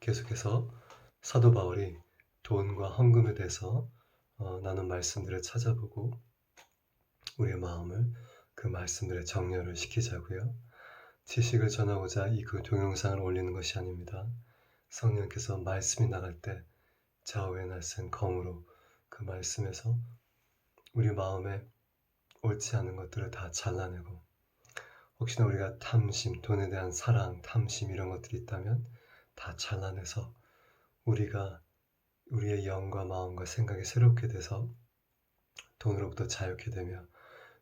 계속해서 사도 바울이 돈과 헌금에 대해서 나눈 말씀들을 찾아보고 우리의 마음을 그 말씀들에 정렬을 시키자고요. 지식을 전하고자 이 그 동영상을 올리는 것이 아닙니다. 성령께서 말씀이 나갈 때 좌우에 날쌘 검으로 그 말씀에서 우리 마음에 옳지 않은 것들을 다 잘라내고, 혹시나 우리가 탐심, 돈에 대한 사랑, 탐심 이런 것들이 있다면 다 잘라내서 우리가 우리의 영과 마음과 생각이 새롭게 돼서 돈으로부터 자유케 되며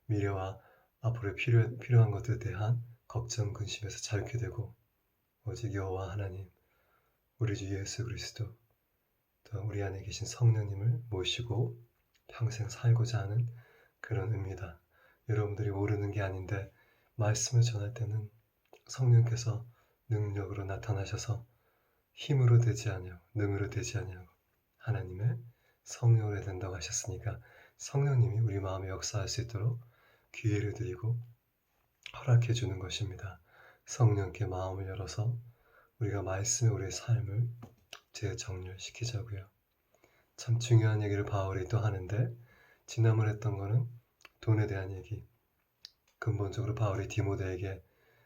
미래와 앞으로 필요한 것들에 대한 걱정, 근심에서 자유케 되고, 오직 여호와 하나님, 우리 주 예수 그리스도, 또 우리 안에 계신 성령님을 모시고 평생 살고자 하는 그런 의미다. 여러분들이 모르는 게 아닌데 말씀을 전할 때는 성령께서 능력으로 나타나셔서 힘으로 되지 아니하고 능으로 되지 아니하고 하나님의 성령으로 된다고 하셨으니까 성령님이 우리 마음에 역사할 수 있도록 기회를 드리고 허락해 주는 것입니다. 성령께 마음을 열어서 우리가 말씀에 우리의 삶을 재정렬시키자고요. 참 중요한 얘기를 바울이 또 하는데, 지난번에 했던 거는 돈에 대한 얘기. 근본적으로 바울이 디모데에게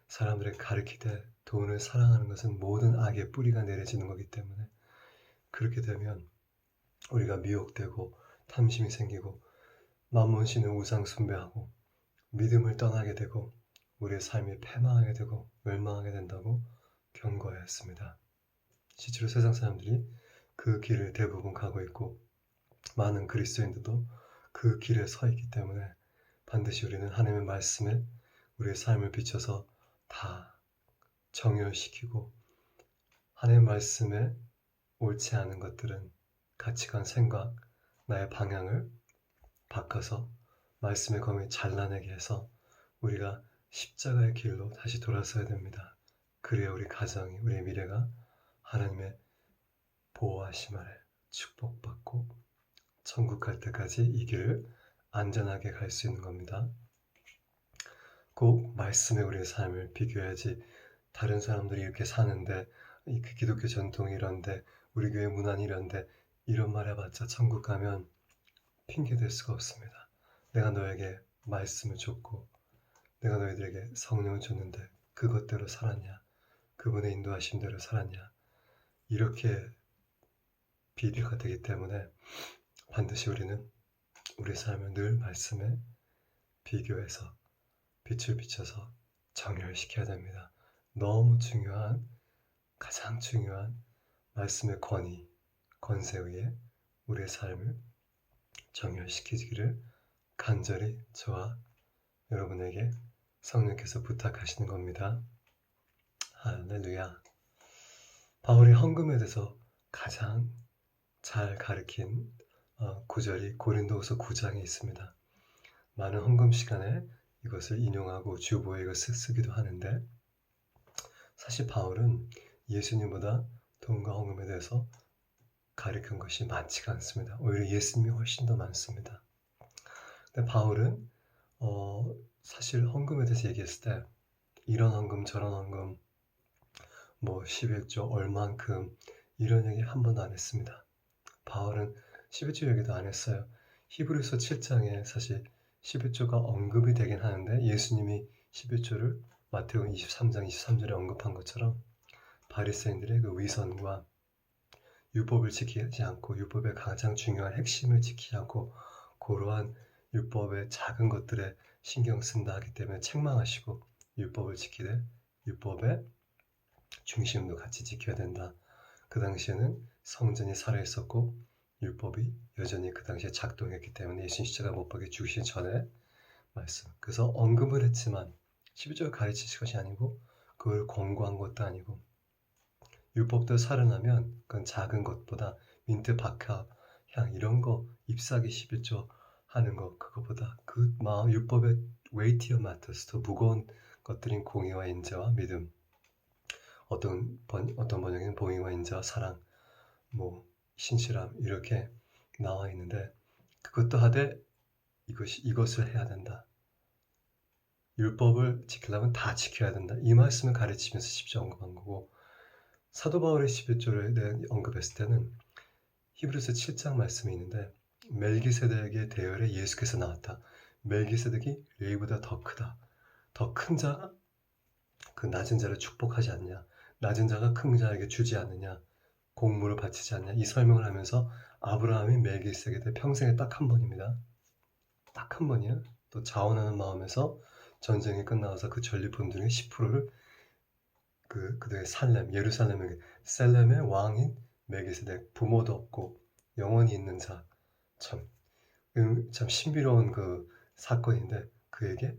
사람들을 가르치되 돈을 사랑하는 것은 모든 악의 뿌리가 내려지는 거기 때문에, 그렇게 되면 우리가 미혹되고 탐심이 생기고 만몬신을 우상 숭배하고 믿음을 떠나게 되고 우리의 삶이 패망하게 되고 멸망하게 된다고 경고하였습니다. 실제로 세상 사람들이 그 길을 대부분 가고 있고 많은 그리스도인들도 그 길에 서 있기 때문에 반드시 우리는 하나님의 말씀에 우리의 삶을 비춰서 다 정열시키고, 하나님의 말씀에 옳지 않은 것들은 가치관, 생각, 나의 방향을 바꿔서 말씀의 검이 잘라내게 해서 우리가 십자가의 길로 다시 돌아서야 됩니다. 그래야 우리 가정이, 우리의 미래가 하나님의 보호하심 아래 축복받고 천국 갈 때까지 이 길을 안전하게 갈 수 있는 겁니다. 꼭 말씀에 우리의 삶을 비교해야지. 다른 사람들이 이렇게 사는데, 그 기독교 전통이 이런데, 우리 교회 문화는 이런데, 이런 말 해봤자 천국 가면 핑계 댈 수가 없습니다. 내가 너에게 말씀을 줬고 내가 너희들에게 성령을 줬는데 그것대로 살았냐? 그분의 인도하심대로 살았냐? 이렇게 비교가 되기 때문에 반드시 우리는 우리 삶을 늘 말씀에 비교해서 빛을 비춰서 정렬시켜야 됩니다. 너무 중요한, 가장 중요한 말씀의 권위, 권세 위에 우리의 삶을 정렬시키기를 간절히 저와 여러분에게 성령께서 부탁하시는 겁니다. 할렐루야. 바울이 헌금에 대해서 가장 잘 가르친 구절이 고린도후서 9장에 있습니다. 많은 헌금 시간에 이것을 인용하고 주보에 이것을 쓰기도 하는데, 사실 바울은 예수님보다 돈과 헌금에 대해서 가르친 것이 많지가 않습니다. 오히려 예수님이 훨씬 더 많습니다. 근데 바울은 사실 헌금에 대해서 얘기했을 때 이런 헌금 저런 헌금, 뭐 11조 얼만큼 이런 얘기 한 번도 안 했습니다. 바울은 11조 얘기도 안 했어요. 히브리서 7장에 사실 11조가 언급이 되긴 하는데, 예수님이 11조를 마태복음 23장 23절에 언급한 것처럼 바리새인들의 그 위선과 율법을 지키지 않고 율법의 가장 중요한 핵심을 지키지 않고 고러한 율법의 작은 것들에 신경 쓴다 하기 때문에 책망하시고, 율법을 지키되 율법의 중심도 같이 지켜야 된다. 그 당시에는 성전이 살아있었고 율법이 여전히 그 당시에 작동했기 때문에 예수님 십자가 못 박혀 죽으시기 전에 말씀. 그래서 언급을 했지만 12조를 가르치실 것이 아니고 그걸 권고한 것도 아니고, 율법도 살아나면 그건 작은 것보다 민트, 박하, 향 이런 거 잎사귀 11조 하는 거, 그거보다 그 율법의 weightier matters, 더 무거운 것들인 공의와 인자와 믿음, 어떤 번역에는 봉의와 인자와 사랑, 뭐 신실함 이렇게 나와 있는데, 그것도 하되 이것을 해야 된다. 율법을 지키려면 다 지켜야 된다. 이 말씀을 가르치면서 10조 언급한 거고, 사도 바울의 11조에 대한 언급했을 때는 히브리서 7장 말씀이 있는데 멜기세덱의 대열에 예수께서 나왔다. 멜기세덱이 레위보다 더 크다. 더 큰 자가 그 낮은 자를 축복하지 않냐. 낮은 자가 큰 자에게 주지 않느냐. 공물을 바치지 않냐. 이 설명을 하면서 아브라함이 멜기세덱에 평생에 딱 한 번입니다. 딱 한 번이야. 또 자원하는 마음에서 전쟁이 끝나서 그 전리품 중에 10%를 그들의 살렘, 예루살렘에게 셀렘의 왕인 멜기세덱, 부모도 없고 영원히 있는 자, 참 신비로운 그 사건인데 그에게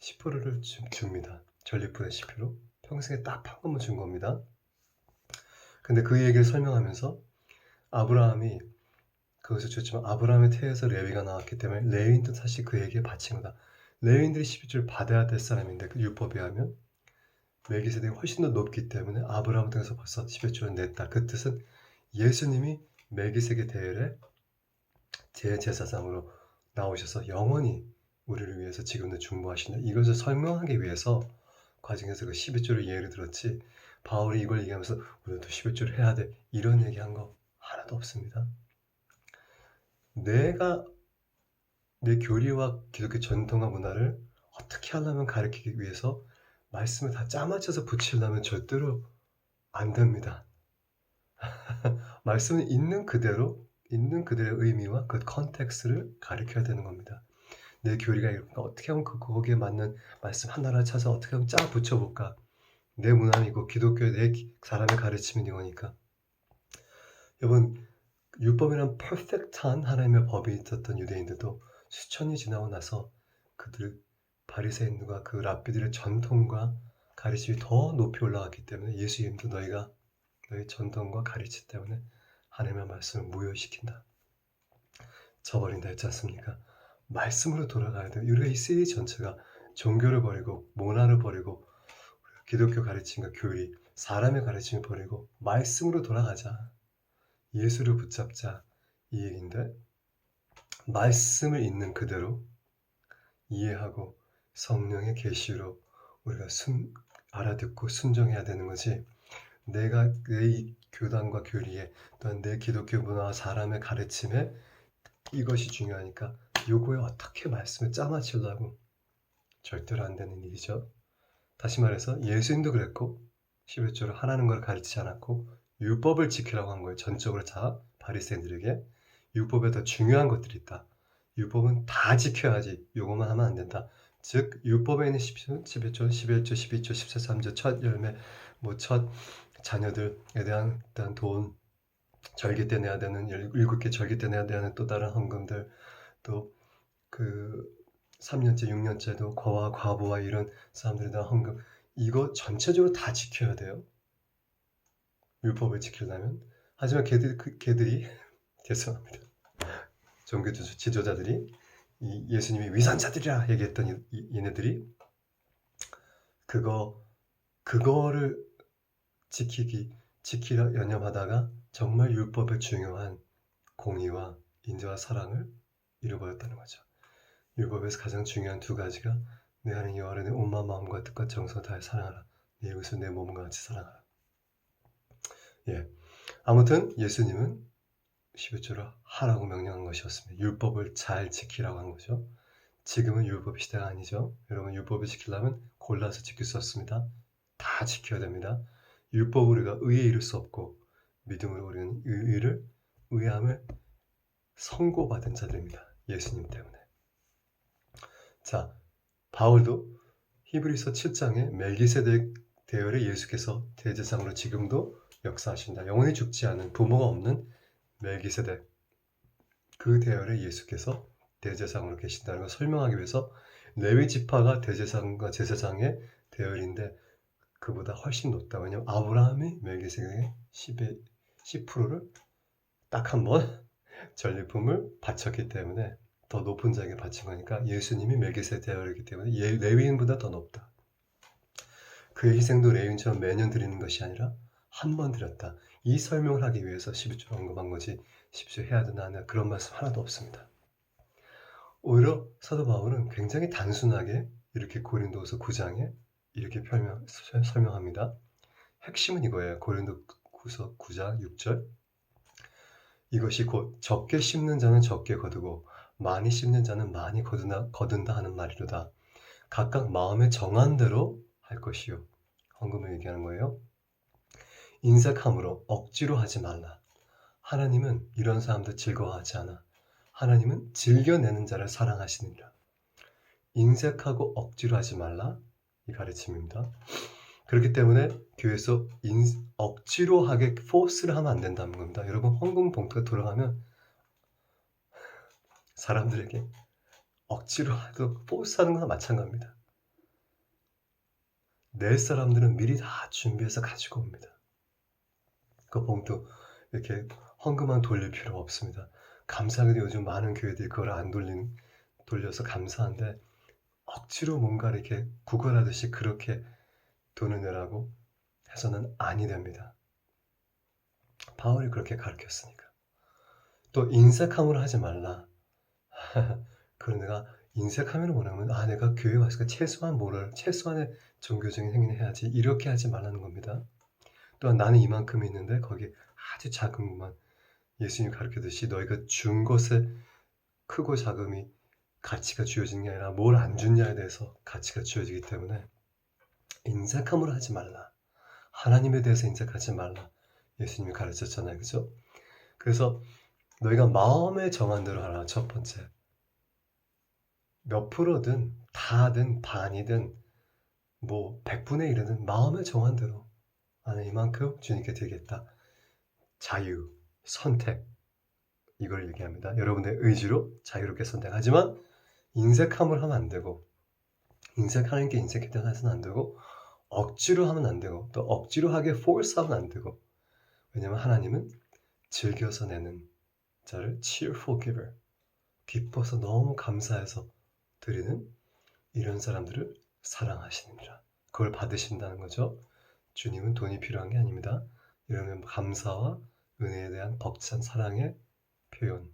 10%를 줍니다. 전리품의 10% 평생에 딱 한 번만 준 겁니다. 근데 그 얘기를 설명하면서 아브라함이 그것을 줬지만 아브라함의 태에서 레위가 나왔기 때문에 레위인도 사실 그에게 바친 거다. 레위인들이 11조를 받아야 될 사람인데 그 율법에 하면 멜기세덱이 훨씬 더 높기 때문에 아브라함 등에서 벌써 11조를 냈다. 그 뜻은 예수님이 멜기세덱 대열에 제제사장으로 나오셔서 영원히 우리를 위해서 지금도 중보하신다. 이것을 설명하기 위해서 과정에서 그 11조를 예를 들었지 바울이 이걸 얘기하면서 우리도 11조를 해야 돼 이런 얘기한 거 하나도 없습니다. 내가 내 교리와 기독교 전통과 문화를 어떻게 하려면 가르치기 위해서 말씀을 다 짜맞춰서 붙이려면 절대로 안 됩니다. 말씀은 있는 그대로의 의미와 그 컨텍스트를 가르쳐야 되는 겁니다. 내 교리가 이렇게 어떻게 하면 거기에 맞는 말씀 하나를 찾아서 어떻게 하면 짜 붙여볼까? 내 문화이고 기독교의 내 사람의 가르침이 이거니까. 여러분 율법이란 퍼펙트한 하나님의 법이 있었던 유대인들도 수천이 지나고 나서 그들 바리새인들과 그 랍비들의 전통과 가르침이 더 높이 올라갔기 때문에 예수님도 너희 전통과 가르침 때문에 하나님의 말씀을 무효시킨다. 저버린다 했지 않습니까? 말씀으로 돌아가야 돼요. 우리가 이 시리즈 전체가 종교를 버리고 문화를 버리고 기독교 가르침과 교리, 사람의 가르침을 버리고 말씀으로 돌아가자. 예수를 붙잡자. 이 얘기인데 말씀을 있는 그대로 이해하고 성령의 계시로 우리가 알아듣고 순종해야 되는 거지. 내가 내 교단과 교리에 또한 내 기독교 문화와 사람의 가르침에 이것이 중요하니까 요거에 어떻게 말씀을 짜맞추려고 절대로 안 되는 일이죠. 다시 말해서 예수님도 그랬고 11조를 하라는 걸 가르치지 않았고 율법을 지키라고 한 거예요. 전적으로 다 바리새인들에게 율법에 더 중요한 것들이 있다. 율법은 다 지켜야지 요것만 하면 안 된다. 즉 율법에 있는 11조, 11조, 12조, 13조 첫 열매, 첫 자녀들에 대한 돈, 절기 때 내야 되는 7개 절기 때 내야 되는 또 다른 헌금들, 또 그 3년째, 6년째도 거와 과부와 이런 사람들에 대한 헌금, 이거 전체적으로 다 지켜야 돼요. 율법을 지키려면. 하지만 걔들이 죄송합니다. 종교 지도자들이 예수님이 위선자들이라 얘기했던 얘네들이 그거를 지키려 연념하다가 정말 율법의 중요한 공의와 인자와 사랑을 잃어버렸다는 거죠. 율법에서 가장 중요한 두 가지가 내 하나님 여호와를 내 온 마음과 뜻과 정성을 다해 사랑하라. 내 이웃을 내 몸과 같이 사랑하라. 예. 아무튼 예수님은 11조를 하라고 명령한 것이었습니다. 율법을 잘 지키라고 한 거죠. 지금은 율법 시대가 아니죠. 여러분 율법을 지키려면 골라서 지킬 수 없습니다. 다 지켜야 됩니다. 율법으로 우리가 의에 이를 수 없고 믿음으로 우리는 의함을 선고받은 자들입니다. 예수님 때문에. 자, 바울도 히브리서 7장에 멜기세덱 대열에 예수께서 대제사장으로 지금도 역사하신다. 영원히 죽지 않은 부모가 없는 멜기세덱 그 대열에 예수께서 대제사장으로 계신다는 걸 설명하기 위해서 레위 지파가 대제사장과 제사장의 대열인데 그보다 훨씬 높다. 왜냐하면 아브라함이 멜기세덱의 10%를 딱 한 번 전리품을 바쳤기 때문에 더 높은 자에게 바친 거니까 예수님이 멜기세덱 대열이기 때문에 레위인보다 더 높다. 그의 희생도 레위인처럼 매년 드리는 것이 아니라 한 번 드렸다. 이 설명을 하기 위해서 11조 언급한 거지 10조 해야 되나 안 해야 그런 말씀 하나도 없습니다. 오히려 사도 바울은 굉장히 단순하게 이렇게 고린도후서 9장에 이렇게 설명합니다. 핵심은 이거예요. 고린도후서 9장 6절. 이것이 곧 적게 심는 자는 적게 거두고 많이 심는 자는 많이 거둔다 하는 말이로다. 각각 마음에 정한 대로 할 것이요. 헌금을 얘기하는 거예요. 인색함으로 억지로 하지 말라. 하나님은 이런 사람들 즐거워하지 않아. 하나님은 즐겨내는 자를 사랑하시느니라. 인색하고 억지로 하지 말라. 이 가르침입니다. 그렇기 때문에 교회에서 억지로 하게 포스를 하면 안 된다는 겁니다. 여러분 헌금 봉투가 돌아가면 사람들에게 억지로 해도 포스하는 거나 마찬가지입니다. 낼 사람들은 미리 다 준비해서 가지고 옵니다. 그 봉투 이렇게 헌금만 돌릴 필요가 없습니다. 감사하게도 요즘 많은 교회들이 그걸 안 돌려서 감사한데 억지로 뭔가 이렇게 구걸하듯이 그렇게 돈을 내라고 해서는 아니 됩니다. 바울이 그렇게 가르쳤으니까. 또 인색함으로 하지 말라. 그런 내가 인색하면 뭐냐면 내가 교회 왔으니까 최소한의 종교적인 행위는 해야지 이렇게 하지 말라는 겁니다. 또한 나는 이만큼 있는데 거기 아주 작은 것만 예수님이 가르쳤듯이 너희가 준 것에 크고 작음이 가치가 주어지는 게 아니라 뭘 안 줬냐에 대해서 가치가 주어지기 때문에 인색함으로 하지 말라. 하나님에 대해서 인색하지 말라. 예수님이 가르쳤잖아요. 그죠? 그래서 너희가 마음에 정한 대로 하라. 첫 번째. 몇 프로든 다든 반이든 뭐 100분의 1이든 마음에 정한 대로 나는 이만큼 주님께 드리겠다. 자유, 선택 이걸 얘기합니다. 여러분의 의지로 자유롭게 선택하지만 인색함을 하면 안 되고 인색하는 게 인색했다 해서는 안 되고 억지로 하면 안 되고 또 억지로 하게 force하면 안 되고 왜냐하면 하나님은 즐겨서 내는 자를 cheerful giver 기뻐서 너무 감사해서 드리는 이런 사람들을 사랑하시느니라. 그걸 받으신다는 거죠. 주님은 돈이 필요한 게 아닙니다. 이러면 감사와 은혜에 대한 벅찬 사랑의 표현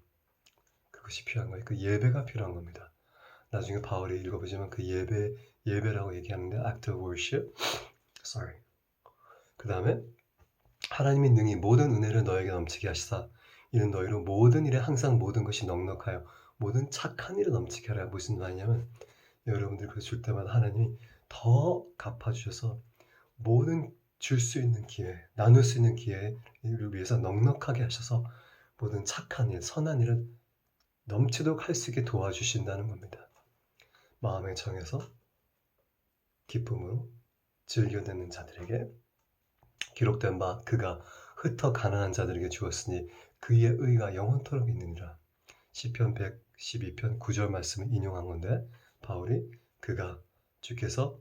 그것이 필요한 거예요. 그 예배가 필요한 겁니다. 나중에 바울이 읽어보지만 그 예배라고 얘기하는데 act of worship. Sorry. 그 다음에 하나님이 능히 모든 은혜를 너에게 넘치게 하시사 이는 너희로 모든 일에 항상 모든 것이 넉넉하여 모든 착한 일을 넘치게 하라. 무슨 말이냐면 여러분들이 그거 줄 때마다 하나님이 더 갚아주셔서 모든 줄 수 있는 기회, 나눌 수 있는 기회를 위해서 넉넉하게 하셔서 모든 착한 일, 선한 일을 넘치도록 할 수 있게 도와주신다는 겁니다. 마음에 정해서 기쁨으로 즐겨내는 자들에게 기록된 바 그가 흩어 가난한 자들에게 주었으니 그의 의가 영원토록 있느니라. 시편 112편 9절 말씀을 인용한 건데 바울이 주께서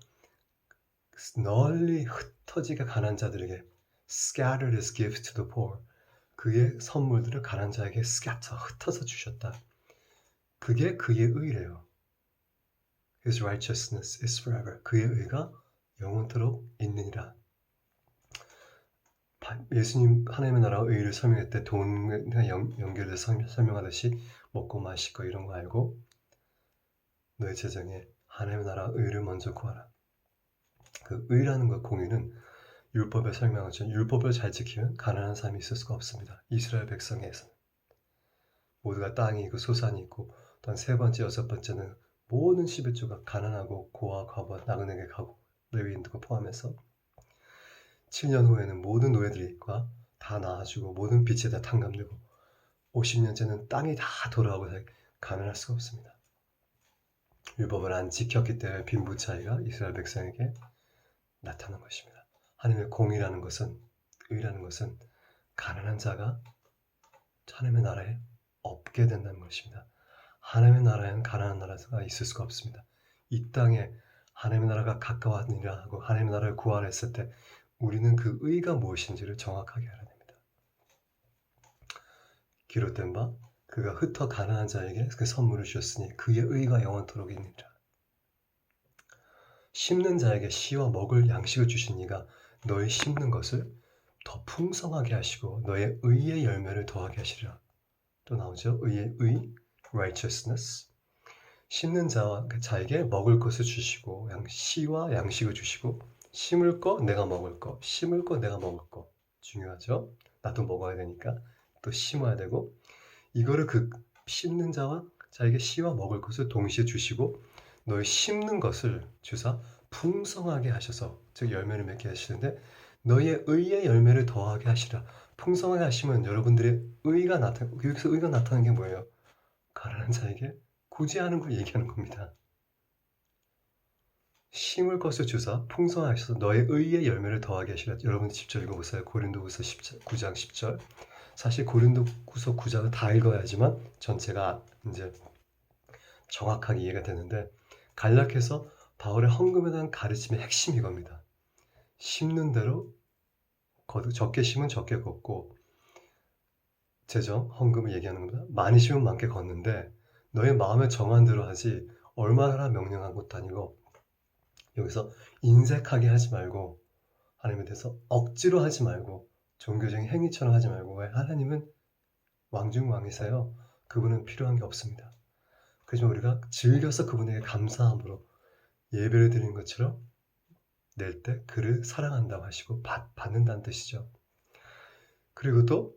널리 흩어지게 가난한 자들에게 scattered his gifts to the poor 그의 선물들을 가난한 자에게 흩어서 주셨다. 그게 그의 의래요. His righteousness is forever. 그의 의가 영원토록 있느니라. 예수님 하나님의 나라와 의를 설명할 때 돈과 연결해서 설명하듯이 먹고 마시고 이런 거 알고 너의 재정에 하나님의 나라와 의를 먼저 구하라. 그 의라는 것 공유는 율법에 설명하죠. 율법을 잘 지키면 가난한 사람이 있을 수가 없습니다. 이스라엘 백성에서는 모두가 땅이 있고 소산이 있고 또한 세 번째, 여섯 번째는 모든 11조가 가난하고 고아, 과부와 나그네에게 가고 레위인들과 포함해서 7년 후에는 모든 노예들과 다 나아지고 모든 빚이 다 탕감되고 50년째는 땅이 다 돌아오고 가난할 수가 없습니다. 율법을 안 지켰기 때문에 빈부 차이가 이스라엘 백성에게 나타난 것입니다. 하나님의 공의라는 것은 의라는 것은 가난한 자가 하나님의 나라에 없게 된다는 것입니다. 하나님의 나라에는 가난한 나라가 있을 수가 없습니다. 이 땅에 하나님의 나라가 가까웠느니라 하고 하나님의 나라를 구하라 했을 때 우리는 그 의가 무엇인지를 정확하게 알아야 됩니다. 기록된 바 그가 흩어 가난한 자에게 그 선물을 주셨으니 그의 의가 영원토록 있느니라. 심는 자에게 씨와 먹을 양식을 주신 이가 너의 심는 것을 더 풍성하게 하시고 너의 의의 열매를 더하게 하시리라. 또 나오죠. 의의 의, righteousness. 심는 자에게 먹을 것을 주시고 씨와 양식을 주시고 심을 거 내가 먹을 거, 심을 거 내가 먹을 거 중요하죠. 나도 먹어야 되니까 또 심어야 되고 이거를 그 심는 자와 자에게 씨와 먹을 것을 동시에 주시고 너희 심는 것을 주사 풍성하게 하셔서 즉 열매를 맺게 하시는데 너희의 의의 열매를 더하게 하시라. 풍성하게 하시면 여러분들의 의가 여기서 의가 나타나는 게 뭐예요? 가난한 자에게 구제하는 걸 얘기하는 겁니다. 심을 것을 주사 풍성하게 하셔서 너의 의의 열매를 더하게 하시라. 여러분 직접 읽어보세요. 고린도후서 9장 10절. 사실 고린도후서 9장은 다 읽어야지만 전체가 이제 정확하게 이해가 되는데 간략해서 바울의 헌금에 대한 가르침의 핵심이 이겁니다. 심는 대로 적게 심은 적게 걷고 재정, 헌금을 얘기하는 겁니다. 많이 심으면 많게 걷는데 너의 마음에 정한 대로 하지 얼마나 명령한 것도 아니고 여기서 인색하게 하지 말고 하나님에 대해서 억지로 하지 말고 종교적인 행위처럼 하지 말고 왜 하나님은 왕중왕이세요. 그분은 필요한 게 없습니다. 그래서 우리가 즐겨서 그분에게 감사함으로 예배를 드리는 것처럼 낼 때 그를 사랑한다고 하시고 받는다는 뜻이죠. 그리고 또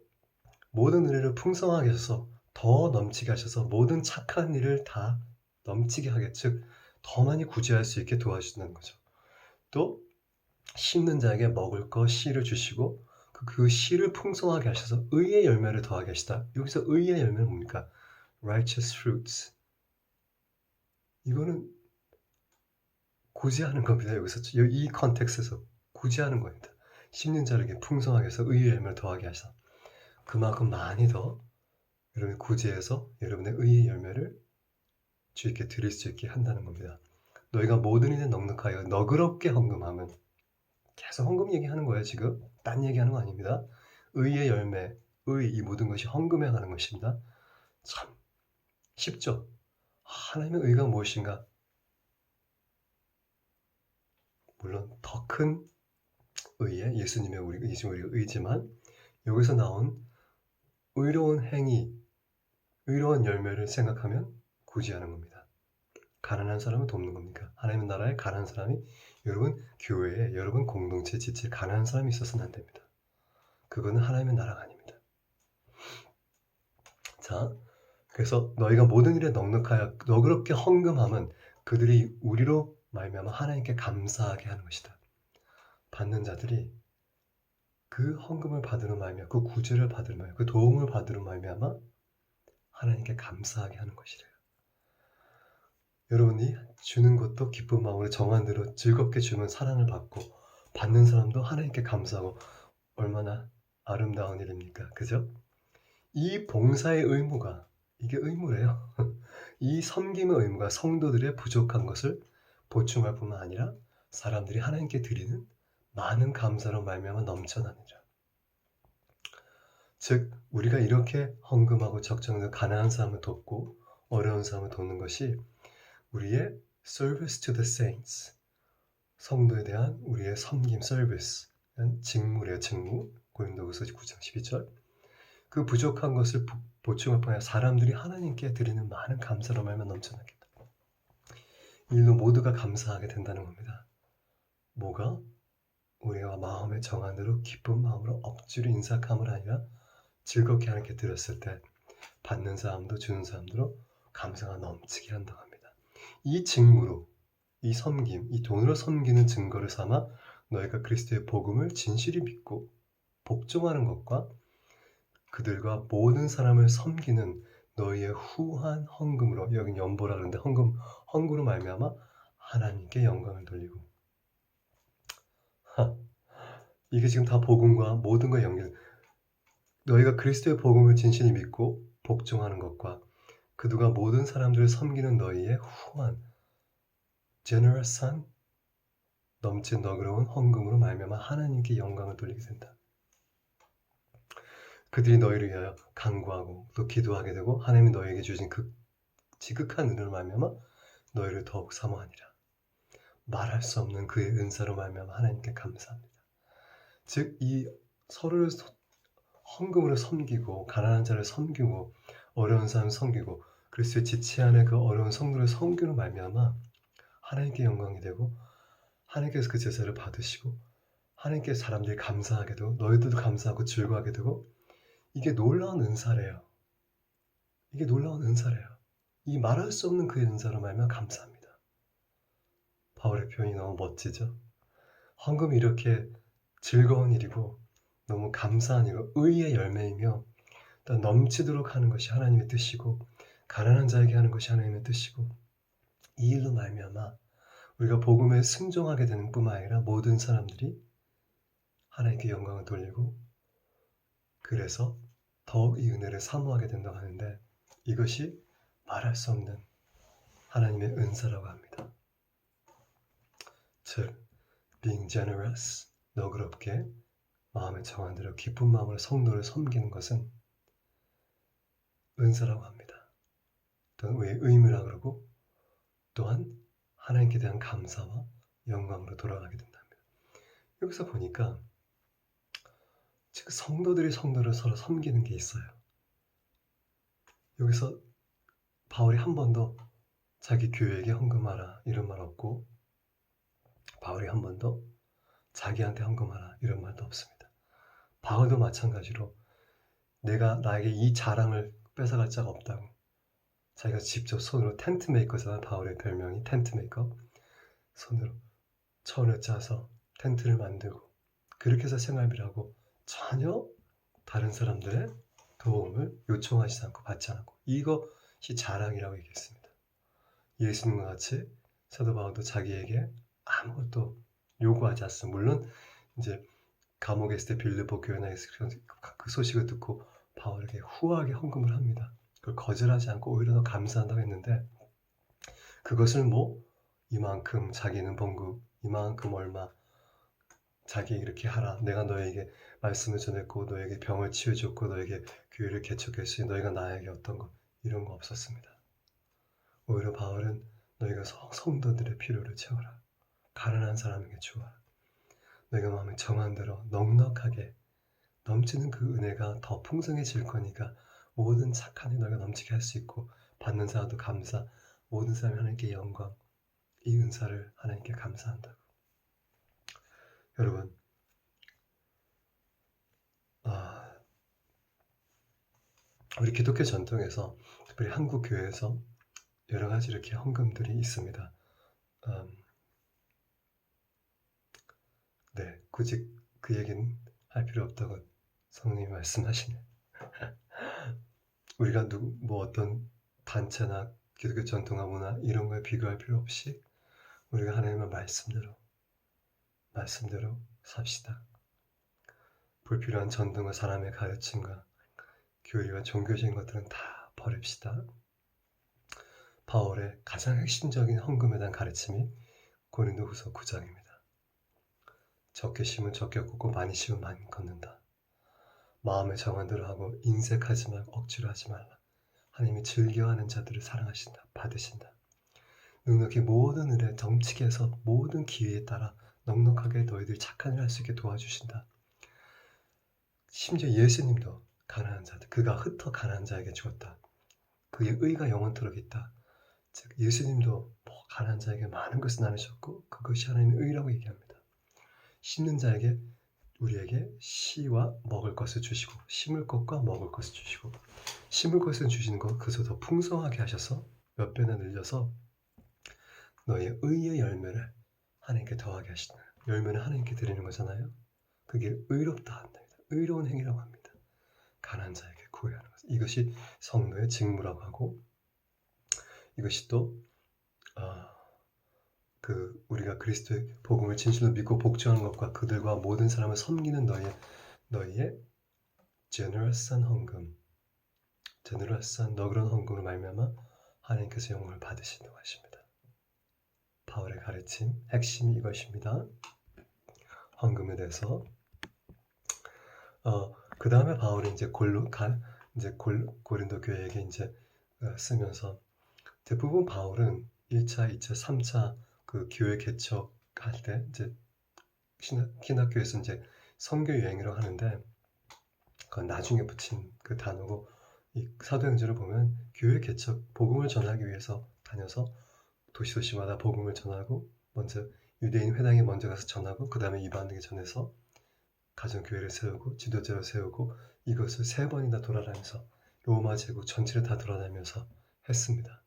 모든 은혜를 풍성하게 하셔서 더 넘치게 하셔서 모든 착한 일을 다 넘치게 하게 즉 더 많이 구제할 수 있게 도와주신다는 거죠. 또 심는 자에게 먹을 거 씨를 주시고 그 씨를 풍성하게 하셔서 의의 열매를 더하게 하시다. 여기서 의의 열매는 뭡니까? righteous fruits. 이거는 구제하는 겁니다. 여기서 이 컨텍스트에서 구제하는 겁니다. 심는 자에게 풍성하게 해서 의의 열매를 더하게 하셔서 그만큼 많이 더 여러분이 구제해서 여러분의 의의 열매를 주님께 드릴 수 있게 한다는 겁니다. 너희가 모든 일에 넉넉하여 너그럽게 헌금하면 계속 헌금 얘기하는 거예요. 지금 딴 얘기하는 거 아닙니다. 의의 열매, 이 모든 것이 헌금에 관한 것입니다. 참 쉽죠? 하나님의 의가 무엇인가? 물론 더 큰 의에 예수님의 우리 의지만 여기서 나온 의로운 행위, 의로운 열매를 생각하면 구제하는 겁니다. 가난한 사람을 돕는 겁니까? 하나님의 나라에 가난한 사람이 여러분 교회에 여러분 공동체 지체에 가난한 사람이 있어서는 안 됩니다. 그거는 하나님의 나라가 아닙니다. 자, 그래서 너희가 모든 일에 넉넉하여 너그럽게 헌금하면 그들이 우리로 말미암아 하나님께 감사하게 하는 것이다. 받는 자들이 그 헌금을 받으러 말미암아 그 구제를 받으러 말미암아 그 도움을 받으러 말미암아 하나님께 감사하게 하는 것이래요. 여러분이 주는 것도 기쁜 마음으로 정한 대로 즐겁게 주면 사랑을 받고 받는 사람도 하나님께 감사하고 얼마나 아름다운 일입니까? 그죠? 이 봉사의 의무가 이게 의무래요. 이 섬김의 의무가 성도들의 부족한 것을 보충할 뿐만 아니라 사람들이 하나님께 드리는 많은 감사로 말미암아 넘쳐나느니라. 즉 우리가 이렇게 헌금하고 적정한 가난한 사람을 돕고 어려운 사람을 돕는 것이 우리의 service to the saints, 성도에 대한 우리의 섬김 서비스, 직무래요. 직무. 고린도후서 9장 12절. 그 부족한 것을 보충할 뿐 아니라 사람들이 하나님께 드리는 많은 감사로 말면 넘쳐나겠다. 일로 모두가 감사하게 된다는 겁니다. 뭐가? 우리가 마음에 정한 대로 기쁜 마음으로 억지로 인삭함을 아니라 즐겁게 하나님께 드렸을 때 받는 사람도 주는 사람도 감사가 넘치게 한다고 합니다. 이 직무로, 이 섬김, 이 돈으로 섬기는 증거를 삼아 너희가 그리스도의 복음을 진실히 믿고 복종하는 것과 그들과 모든 사람을 섬기는 너희의 후한 헌금으로 여긴 연보라 그러는데 헌금으로 말미암아 하나님께 영광을 돌리고 이게 지금 다 복음과 모든 거 연결. 너희가 그리스도의 복음을 진실히 믿고 복종하는 것과 그들과 모든 사람들을 섬기는 너희의 후한 generous한 넘친 너그러운 헌금으로 말미암아 하나님께 영광을 돌리게 된다. 그들이 너희를 위하여 간구하고 또 기도하게 되고 하나님이 너희에게 주신 그 지극한 은혜로 말미암아 너희를 더욱 사모하니라. 말할 수 없는 그의 은사로 말미암아 하나님께 감사합니다. 즉 이 서로를 헌금으로 섬기고 가난한 자를 섬기고 어려운 사람을 섬기고 그리스도의 지체 안에 그 어려운 성도를 섬기로 말미암아 하나님께 영광이 되고 하나님께서 그 제사를 받으시고 하나님께 사람들이 감사하게 되고 너희들도 감사하고 즐거워하게 되고 이게 놀라운 은사래요. 이게 놀라운 은사래요. 이 말할 수 없는 그의 은사로 말미암아 감사합니다. 바울의 표현이 너무 멋지죠. 헌금이 이렇게 즐거운 일이고 너무 감사한 일이고 의의 열매이며 또 넘치도록 하는 것이 하나님의 뜻이고 가난한 자에게 하는 것이 하나님의 뜻이고 이 일로 말미암아 우리가 복음에 순종하게 되는 뿐만 아니라 모든 사람들이 하나님께 영광을 돌리고 그래서 더욱 이 은혜를 사모하게 된다고 하는데 이것이 말할 수 없는 하나님의 은사라고 합니다. 즉, being generous, 너그럽게 마음에 정한 대로 기쁜 마음으로 성도를 섬기는 것은 은사라고 합니다. 또는 왜 의무라 그러고 또한 하나님께 대한 감사와 영광으로 돌아가게 된답니다. 여기서 보니까 즉 성도들이 성도를 서로 섬기는 게 있어요. 여기서 바울이 한 번도 자기 교회에게 헌금하라 이런 말 없고 바울이 한 번도 자기한테 헌금하라 이런 말도 없습니다. 바울도 마찬가지로 내가 나에게 이 자랑을 뺏어갈 자가 없다고 자기가 직접 손으로 텐트 메이커잖아. 바울의 별명이 텐트 메이커. 손으로 천을 짜서 텐트를 만들고 그렇게 해서 생활비를 하고 전혀 다른 사람들의 도움을 요청하지 않고 받지 않고 이것이 자랑이라고 얘기했습니다. 예수님과 같이 사도 바울도 자기에게 아무것도 요구하지 않습니다. 물론 이제 감옥에 있을 때 빌립보 교회에 그 소식을 듣고 바울에게 후하게 헌금을 합니다. 그걸 거절하지 않고 오히려 더 감사한다고 했는데 그것을 뭐 이만큼 자기는 번국 이만큼 얼마 자기 이렇게 하라 내가 너에게 말씀을 전했고 너에게 병을 치유해줬고 너에게 교회를 개척했으니 너희가 나에게 어떤 것 이런 거 없었습니다. 오히려 바울은 너희가 성도들의 필요를 채워라. 가난한 사람에게 주어라. 너희가 마음에 정한 대로 넉넉하게 넘치는 그 은혜가 더 풍성해질 거니까 모든 착한 일 너희가 넘치게 할 수 있고 받는 사람도 감사 모든 사람이 하나님께 영광 이 은사를 하나님께 감사한다고. 여러분 우리 기독교 전통에서 특별히 한국 교회에서 여러 가지 이렇게 헌금들이 있습니다. 네, 굳이 그 얘기는 할 필요 없다고 성령님이 말씀하시네. 우리가 뭐 어떤 단체나 기독교 전통과 문화 이런 거에 비교할 필요 없이 우리가 하나님의 말씀대로 삽시다. 불필요한 전통과 사람의 가르침과 교리와 종교적인 것들은 다 버립시다. 바울의 가장 핵심적인 헌금에 대한 가르침이 고린도후서 9장입니다. 적게 심으면 적게 걷고 많이 심으면 많이 걷는다. 마음에 정한 대로 하고 인색하지 말고 억지로 하지 말라. 하나님이 즐겨하는 자들을 사랑하신다. 받으신다. 넉넉히 모든 은혜 넘치게 해서 모든 기회에 따라 넉넉하게 너희들이 착한 일을 할 수 있게 도와주신다. 심지어 예수님도 가난한 자들, 그가 흩어 가난한 자에게 주었다. 그의 의가 영원토록 있다. 즉 예수님도 가난한 자에게 많은 것을 나누셨고 그것이 하나님의 의라고 얘기합니다. 심는 자에게 우리에게 씨와 먹을 것을 주시고 심을 것과 먹을 것을 주시고 심을 것을 주시는 것 그것을 더 풍성하게 하셔서 몇 배나 늘려서 너의 의의 열매를 하나님께 더하게 하신다. 열매는 하나님께 드리는 거잖아요. 그게 의롭다 한답니다. 의로운 행위라고 합니다. 가난한 자에게 구애하는 것. 이것이 성도의 직무라고 하고 이것이 또 우리가 그리스도의 복음을 진실로 믿고 복종하는 것과 그들과 모든 사람을 섬기는 너희의 generous한 헌금, generous한 너그러운 헌금으로 말미암아 하나님께서 영광을 받으신다고 하십니다. 바울의 가르침 핵심이 이것입니다. 헌금에 대해서 그 다음에 바울이 이제 고린도 교회에게 이제 쓰면서 대부분 바울은 1차, 2차, 3차 그 교회 개척할 때 이제 신학교에서 이제 선교 여행이라고 하는데 그건 나중에 붙인 그 단어고 이 사도행전을 보면 교회 개척 복음을 전하기 위해서 다녀서 도시마다 복음을 전하고 먼저 유대인 회당에 먼저 가서 전하고 그 다음에 이방인에게 전해서 가정교회를 세우고 지도자를 세우고 이것을 3번이나 돌아다니면서 로마 제국 전체를 다 돌아다니면서 했습니다.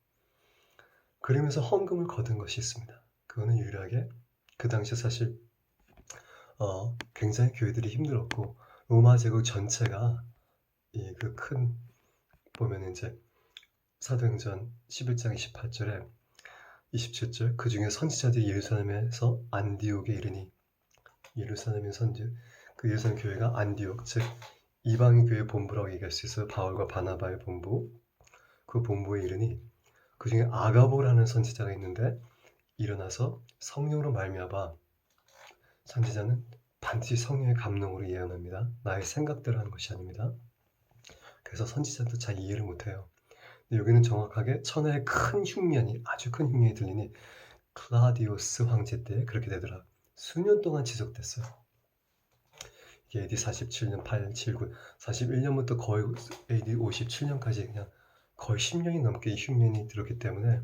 그러면서 헌금을 거둔 것이 있습니다. 그거는 유일하게 그 당시에 사실 굉장히 교회들이 힘들었고 로마 제국 전체가 이 그 큰 보면 이제 사도행전 11장 28절에 27절 그 중에 선지자들이 예루살렘에서 안디옥에 이르니 예루살렘의 선지 그 예루살렘 교회가 안디옥 즉 이방인 교회 본부라고 얘기할 수 있어요. 바울과 바나바의 본부 그 본부에 이르니 그 중에 아가보라는 선지자가 있는데 일어나서 성령으로 말미암아 선지자는 반드시 성령의 감동으로 예언합니다. 나의 생각대로 하는 것이 아닙니다. 그래서 선지자도 잘 이해를 못해요. 근데 여기는 정확하게 천하의 큰 흉년이 아주 큰 흉년이 들리니 클라디우스 황제 때 그렇게 되더라. 수년 동안 지속됐어요. 이게 AD 47년, 8, 7, 9, 41년부터 거의 AD 57년까지 그냥 거의 10년이 넘게 이 흉년이 들었기 때문에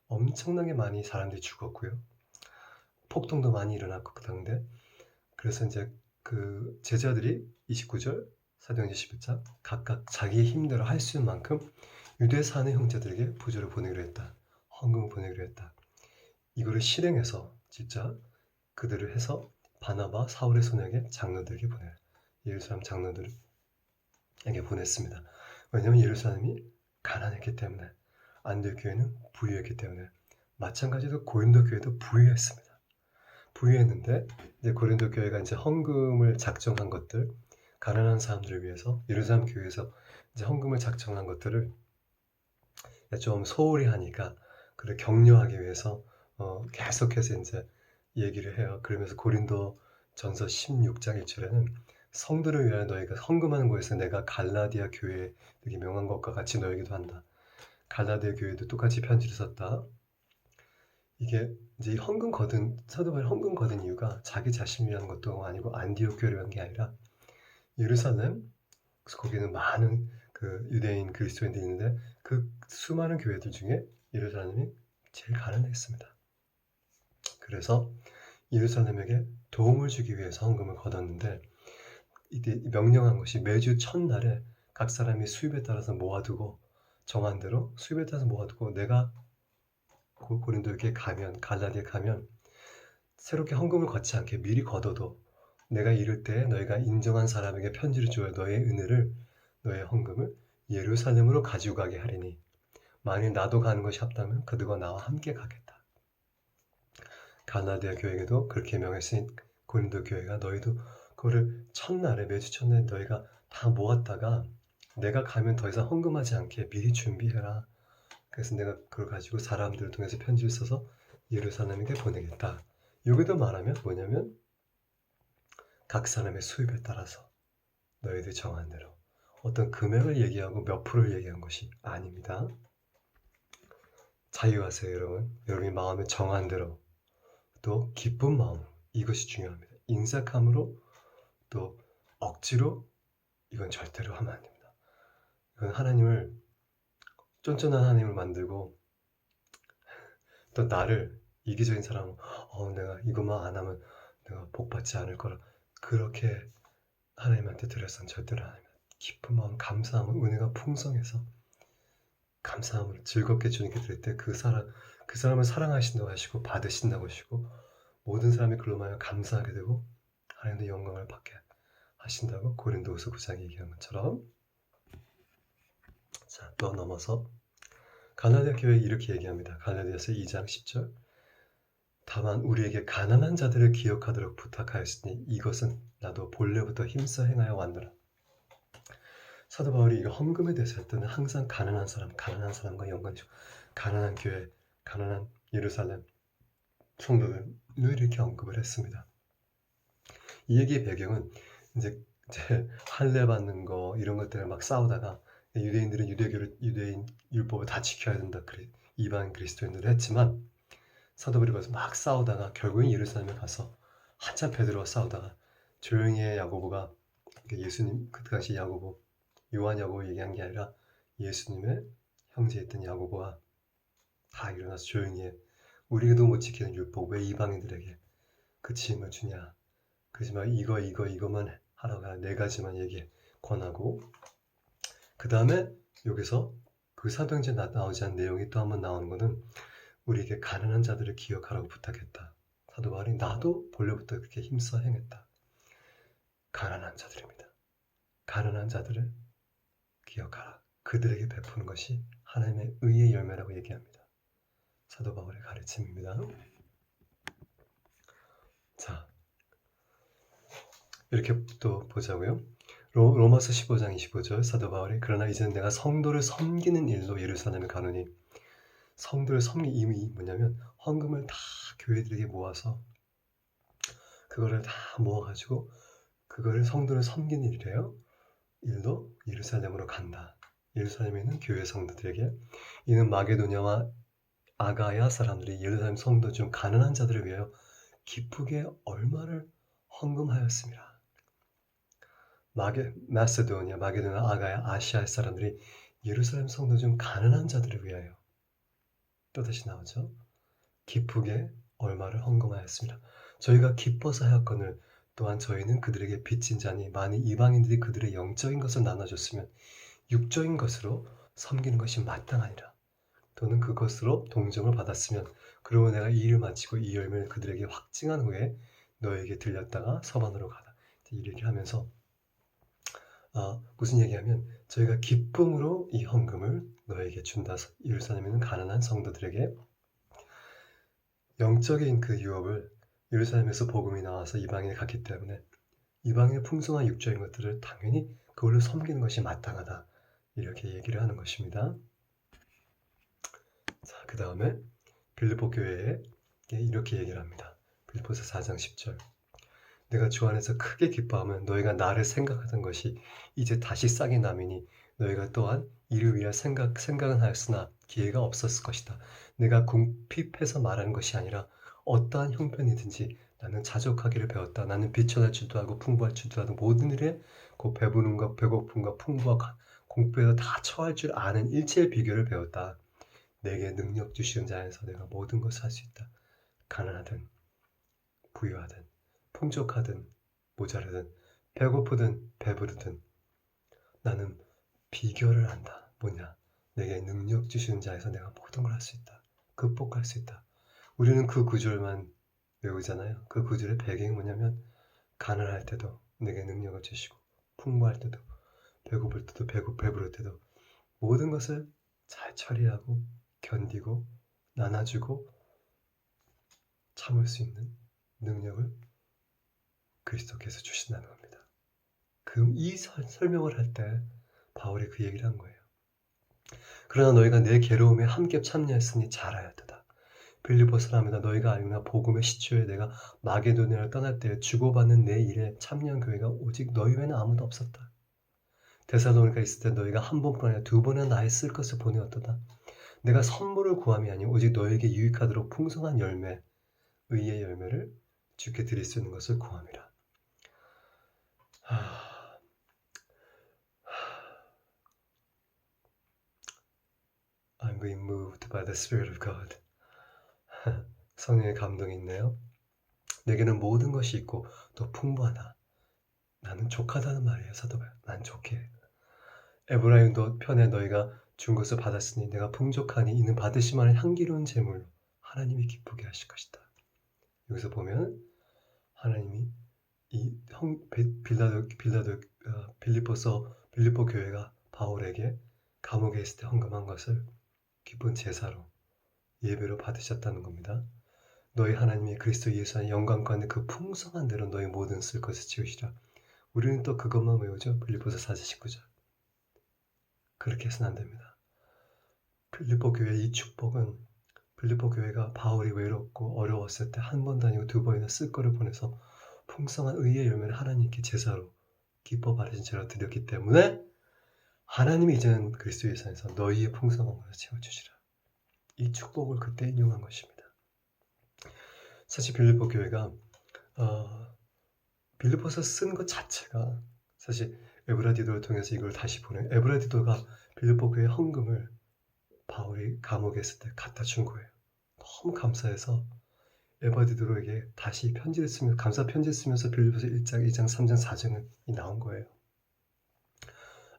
엄청나게 많이 사람들이 죽었고요. 폭동도 많이 일어났고 그 당대. 그래서 이제 그 제자들이 29절 사도행전 11장 각각 자기의 힘대로 할 수 있는 만큼 유대 사는 형제들에게 부조를 보내기로 했다. 헌금을 보내기로 했다. 이거를 실행해서 진짜 그들을 해서 바나바 사울의 손에게 장로들에게 보내라. 예루살렘 장로들에게 보냈습니다. 왜냐하면 예루살렘이 가난했기 때문에 안디옥 교회는 부유했기 때문에 마찬가지로 고린도 교회도 부유했습니다. 부유했는데 이제 고린도 교회가 이제 헌금을 작정한 것들 가난한 사람들을 위해서 예루살렘 교회에서 이제 헌금을 작정한 것들을 좀 소홀히 하니까 그를 격려하기 위해서 계속해서 이제 얘기를 해요. 그러면서 고린도 전서 16장 1절에는 성도를 위하여 너희가 헌금하는 곳에서 내가 갈라디아 교회에 명한 것과 같이 너에게도 한다. 갈라디아 교회도 똑같이 편지를 썼다. 이게 이제 헌금 거둔 사도 바울이 헌금 거둔 이유가 자기 자신을 위한 것도 아니고 안디옥 교회를 위한 게 아니라 예루살렘 거기는 많은 그 유대인 그리스도인들이 있는데 그 수많은 교회들 중에 예루살렘이 제일 가난했습니다. 그래서 예루살렘에게 도움을 주기 위해서 헌금을 거뒀는데 이때 명령한 것이 매주 첫날에 각 사람이 수입에 따라서 모아두고 정한 대로 수입에 따라서 모아두고 내가 고린도에 가면 갈라디아에 가면 새롭게 헌금을 걷지 않게 미리 걷어도 내가 이럴 때 너희가 인정한 사람에게 편지를 줘야 너의 은혜를 너의 헌금을 예루살렘으로 가지고 가게 하리니 만일 나도 가는 것이 합다면 그들과 나와 함께 가겠다. 갈라디아 교회에게도 그렇게 명했으니 고린도 교회가 너희도 그거를 첫날에 매주 첫날에 너희가 다 모았다가 내가 가면 더 이상 헌금하지 않게 미리 준비해라. 그래서 내가 그걸 가지고 사람들을 통해서 편지를 써서 예루살렘에게 보내겠다. 여기도 말하면 뭐냐면 각 사람의 수입에 따라서 너희들 정한 대로 어떤 금액을 얘기하고 몇 프로를 얘기한 것이 아닙니다. 자유하세요 여러분. 여러분이 마음에 정한 대로 또 기쁜 마음 이것이 중요합니다. 인색함으로 또 억지로 이건 절대로 하면 안 됩니다. 이건 하나님을 쫀쫀한 하나님을 만들고 또 나를 이기적인 사람은 내가 이것만 안 하면 내가 복받지 않을 거라 그렇게 하나님한테 드려서는 절대로 안 합니다. 깊은 마음 감사함은 은혜가 풍성해서 감사함을 즐겁게 주님께 드릴 때 그 사람을 사랑하신다고 하시고 받으신다고 하시고 모든 사람이 그로 말하여 감사하게 되고 하나님의 영광을 받게 하신다고 고린도후서 9장에 얘기한 것처럼 자, 또 넘어서 갈라디아 교회에 이렇게 얘기합니다. 갈라디아서 2장 10절 다만 우리에게 가난한 자들을 기억하도록 부탁하였으니 이것은 나도 본래부터 힘써 행하여 왔노라. 사도 바울이 이거 헌금에 대해서 할 때는 항상 가난한 사람과 연관이 있고 가난한 교회, 가난한 예루살렘 성도들 늘 이렇게 언급을 했습니다. 이 얘기의 배경은 이제 할례 받는 거 이런 것들을 막 싸우다가 유대인들은 유대인 율법을 다 지켜야 된다. 이방 그리스도인들을 했지만 사도 바울이 가서 막 싸우다가 결국엔 예루살렘에 가서 한참 베드로와 싸우다가 조용히 해 야고보가 예수님 그 당시 야고보 요한 야고보 얘기한 게 아니라 예수님의 형제였던 야고보가 다 일어나서 조용히 해. 우리도 못 지키는 율법 왜 이방인들에게 그 짐을 주냐. 그지만 이거만 하라고 네 가지만 권하고, 그 다음에 여기서 그 사도행전에 나오지 않은 내용이 또 한번 나오는 거는 우리에게 가난한 자들을 기억하라고 부탁했다. 사도 바울이 나도 본래부터 그렇게 힘써 행했다. 가난한 자들입니다. 가난한 자들을 기억하라. 그들에게 베푸는 것이 하나님의 의의 열매라고 얘기합니다. 사도 바울의 가르침입니다. 자, 이렇게 또 보자고요. 로마서 15장 25절 사도 바울이 그러나 이제는 내가 성도를 섬기는 일로 예루살렘에 가노니, 성도를 섬기는 이미 뭐냐면 헌금을 다 교회들에게 모아서 그거를 다 모아가지고 그거를 성도를 섬기는 일이래요. 일로 예루살렘으로 간다. 예루살렘에 있는 교회 성도들에게, 이는 마게도냐와 아가야 사람들이 예루살렘 성도 중 가난한 자들을 위하여 기쁘게 얼마를 헌금하였습니다. 마게도냐, 아가야, 아시아 사람들이 예루살렘 성도 중 가난한 자들을 위하여, 또다시 나오죠. 기쁘게 얼마를 헌금하였습니다. 저희가 기뻐서 하였거늘 또한 저희는 그들에게 빚진 자니 만일 이방인들이 그들의 영적인 것을 나눠줬으면 육적인 것으로 섬기는 것이 마땅하니라. 또는 그것으로 동정을 받았으면 그러면 내가 이 일을 마치고 이 열매를 그들에게 확증한 후에 너에게 들렸다가 서반으로 가다. 이 얘기를 하면서 무슨 얘기하면 저희가 기쁨으로 이 헌금을 너에게 준다. 예루살렘에 있는 가난한 성도들에게 영적인 그 유업을, 예루살렘에서 복음이 나와서 이방인에 갔기 때문에 이방인의 풍성한 육적인 것들을 당연히 그걸로 섬기는 것이 마땅하다. 이렇게 얘기를 하는 것입니다. 자, 그 다음에 빌립보 교회에 이렇게 얘기를 합니다. 빌립보서 4장 10절. 내가 주 안에서 크게 기뻐하면 너희가 나를 생각하던 것이 이제 다시 싹이 남이니 너희가 또한 이를 위하여 생각은 하였으나 기회가 없었을 것이다. 내가 궁핍해서 말하는 것이 아니라 어떠한 형편이든지 나는 자족하기를 배웠다. 나는 비천할 줄도 알고 풍부할 줄도 알고 모든 일에 곧 배부름과 배고픔과 풍부와 공포에서 다 처할 줄 아는 일체의 비결을 배웠다. 내게 능력 주시는 자에서 내가 모든 것을 할 수 있다. 가난하든 부유하든 풍족하든 모자르든 배고프든 배부르든 나는 비결을 안다. 뭐냐? 내게 능력 주시는 자에서 내가 모든 걸 할 수 있다. 극복할 수 있다. 우리는 그 구절만 외우잖아요. 그 구절의 배경이 뭐냐면 가난할 때도 내게 능력을 주시고 풍부할 때도 배고플 때도 배부를 때도 모든 것을 잘 처리하고 견디고 나눠주고 참을 수 있는 능력을 그리스도께서 주신다는 겁니다. 이 설명을 할 때 바울이 그 얘기를 한 거예요. 그러나 너희가 내 괴로움에 함께 참여했으니 잘하였도다. 빌립보 사람이다. 너희가 알거나 복음의 시초에 내가 마게도냐를 떠날 때 주고받는 내 일에 참여한 교회가 오직 너희 외에는 아무도 없었다. 데살로니가 있을 때 너희가 한 번뿐 아니라 두 번이나 나의 쓸 것을 보내었도다. 내가 선물을 구함이 아니오 오직 너에게 유익하도록 풍성한 열매, 의의 열매를 주께 드릴 수 있는 것을 구함이라. I'm being moved by the Spirit of God. 성령의 감동이 있네요. 내게는 모든 것이 있고 또 풍부하다. 나는 족하다는 말이에요. 사도바울. 난 족해. 에브라임도 편에 너희가 준 것을 받았으니 내가 풍족하니 이는 받으시만한 향기로운 제물로 하나님이 기쁘게 하실 것이다. 여기서 보면 하나님이 이 빌립보 교회가 바울에게 감옥에 있을 때 헌금한 것을 기쁜 제사로 예배로 받으셨다는 겁니다. 너희 하나님이 그리스도 예수 안에 영광 가운데 그 풍성한 대로 너희 모든 쓸 것을 지으시라. 우리는 또 그것만 외우죠. 빌립보서 4장 19절. 그렇게 해서는 안 됩니다. 빌립보 교회의 이 축복은 빌립보 교회가 바울이 외롭고 어려웠을 때 한 번도 아니고 두 번이나 쓸 거를 보내서 풍성한 의의 열매를 하나님께 제사로 기뻐 바르신 죄로 드렸기 때문에 하나님이 이제는 그리스도 예수 안에서 너희의 풍성한 것을 채워주시라. 이 축복을 그때 인용한 것입니다. 사실 빌립보 교회가 빌립보서 쓴 것 자체가 사실 에브라디도를 통해서 이걸 다시 보내 에브라디도가 빌립보 교회 헌금을 바울이 감옥에 있을 때 갖다 준 거예요. 너무 감사해서 에바디도로에게 다시 편지를 쓰면서 감사 편지를 쓰면서 빌립보서 1장, 2장, 3장, 4장이 나온 거예요.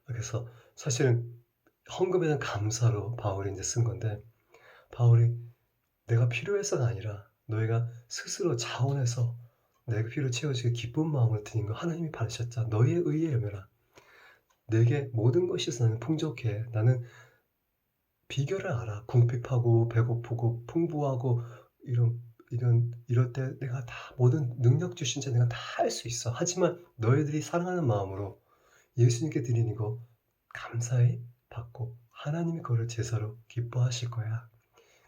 그래서 사실은 헌금에는 감사로 바울이 이제 쓴 건데, 바울이 내가 필요해서가 아니라 너희가 스스로 자원해서 내가 필요 채워지게 기쁜 마음을 드린 거 하나님이 받으셨자. 너희의 의의 열매라. 내게 모든 것이 있어 나는 풍족해. 나는 비결을 알아. 궁핍하고 배고프고 풍부하고 이럴 때 내가 다 모든 능력 주신 자 내가 다 할 수 있어. 하지만 너희들이 사랑하는 마음으로 예수님께 드리는 거 감사히 받고 하나님이 그거를 제사로 기뻐하실 거야.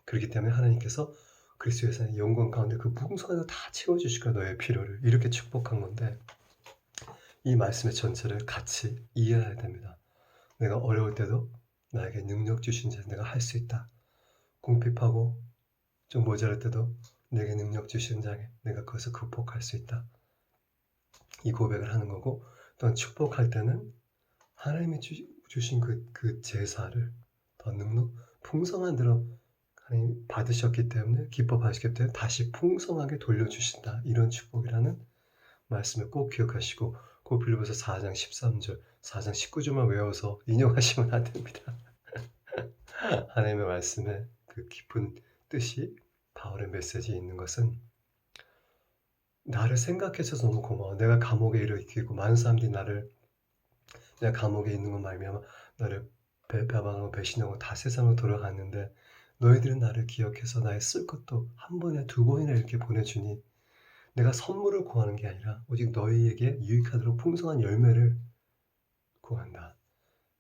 그렇기 때문에 하나님께서 그리스도의 영광 가운데 그 풍성함을 다 채워주실 거야. 너의 필요를. 이렇게 축복한 건데, 이 말씀의 전체를 같이 이해해야 됩니다. 내가 어려울 때도 나에게 능력 주신 자 내가 할 수 있다. 궁핍하고 좀 모자랄 때도 내게 능력 주신 자 내가 그것을 극복할 수 있다. 이 고백을 하는 거고, 또한 축복할 때는 하나님이 주신 그 제사를 더 풍성한 대로 하나님 받으셨기 때문에 기뻐 받으셨기 때문에 다시 풍성하게 돌려주신다. 이런 축복이라는 말씀을 꼭 기억하시고, 그 빌립보서 4장 13절, 4장 19절만 외워서 인용하시면 안 됩니다. 하나님의 말씀에 그 깊은 뜻이 바울의 메시지에 있는 것은 나를 생각해 줘서 너무 고마워. 내가 감옥에 이르고 많은 사람들이 내가 감옥에 있는 것 말미암아 나를 배반하고 배신하고 다 세상으로 돌아갔는데 너희들은 나를 기억해서 나의 쓸 것도 한 번에 두 번이나 이렇게 보내주니 내가 선물을 구하는 게 아니라 오직 너희에게 유익하도록 풍성한 열매를 구한다.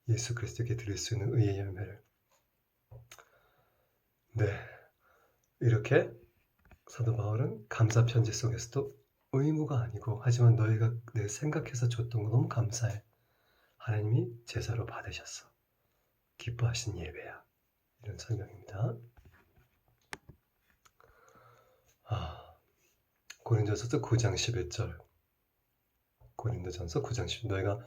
예수 그리스도께 드릴 수 있는 의의 열매를. 네, 이렇게 사도 바울은 감사 편지 속에서도 의무가 아니고 하지만 너희가 내 생각해서 줬던 거 너무 감사해. 하나님이 제사로 받으셨어. 기뻐하신 예배야. 이런 설명입니다. 고린도전서 9장 11절. 고린도전서 9장 11절.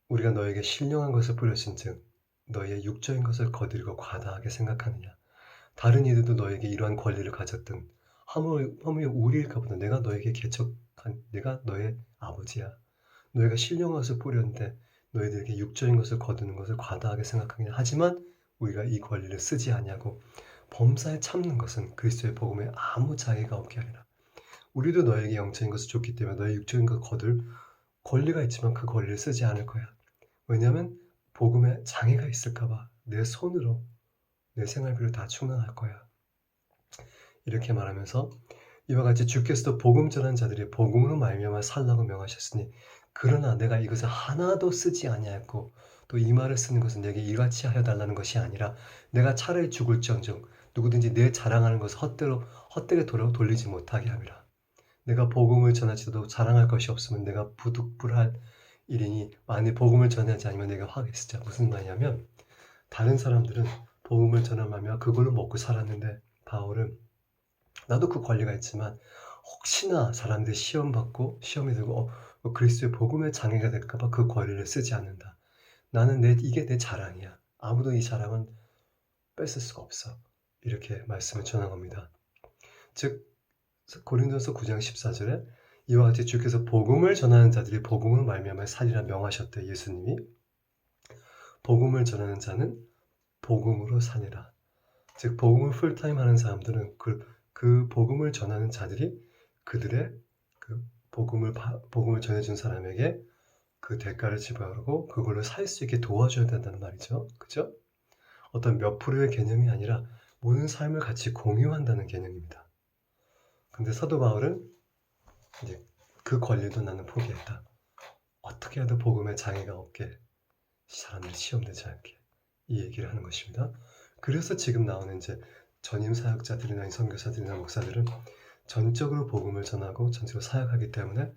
우리가 너에게 신령한 것을 뿌렸은즉 너희의 육적인 것을 거두리고 과다하게 생각하느냐. 다른 이들도 너에게 이러한 권리를 가졌든 하물며 우리일까 보다. 내가 너에게 개척한 내가 너의 아버지야. 너희가 신령한 것을 뿌렸는데 너희들에게 육적인 것을 거두는 것을 과다하게 생각하느냐. 하지만 우리가 이 권리를 쓰지 아니하고 범사에 참는 것은 그리스도의 복음에 아무 장애가 없게 하리라. 우리도 너에게 영적인 것을 줬기 때문에 너의 육적인 것을 거둘 권리가 있지만 그 권리를 쓰지 않을 거야. 왜냐하면 복음에 장애가 있을까 봐 내 손으로 내 생활비를 다 충당할 거야. 이렇게 말하면서 이와 같이 주께서도 복음 전하는 자들이 복음으로 말미암아 살라고 명하셨으니 그러나 내가 이것을 하나도 쓰지 아니하였고 또 이 말을 쓰는 것은 내게 이같이 하여 달라는 것이 아니라 내가 차라리 죽을지언정 누구든지 내 자랑하는 것을 헛되게 돌리지 못하게 함이라. 내가 복음을 전하지도 자랑할 것이 없으면 내가 부득불할 일이니 만일 복음을 전하지 않으면 내가 화가 있으자. 무슨 말이냐면 다른 사람들은 복음을 전하며 그걸로 먹고 살았는데 바울은 나도 그 권리가 있지만 혹시나 사람들이 시험이 들고 그리스도의 복음에 장애가 될까 봐 그 권리를 쓰지 않는다. 나는 이게 내 자랑이야. 아무도 이 자랑은 뺏을 수가 없어. 이렇게 말씀을 전한 겁니다. 즉 고린도서 9장 14절에 이와 같이 주께서 복음을 전하는 자들이 복음으로 말미암아 살리라 명하셨대. 예수님이 복음을 전하는 자는 복음으로 살리라. 즉 복음을 풀타임 하는 사람들은 그 복음을 전하는 자들이 그들의 그 복음을 전해준 사람에게 그 대가를 지불하고 그걸로 살 수 있게 도와줘야 된다는 말이죠. 그죠? 어떤 몇 프로의 개념이 아니라 모든 삶을 같이 공유한다는 개념입니다. 근데 사도 바울은 이제 그 권리도 나는 포기했다. 어떻게 해도 복음에 장애가 없게 사람들이 시험되지 않게 이 얘기를 하는 것입니다. 그래서 지금 나오는 이제 전임 사역자들이나 선교사들이나 목사들은 전적으로 복음을 전하고 전적으로 사역하기 때문에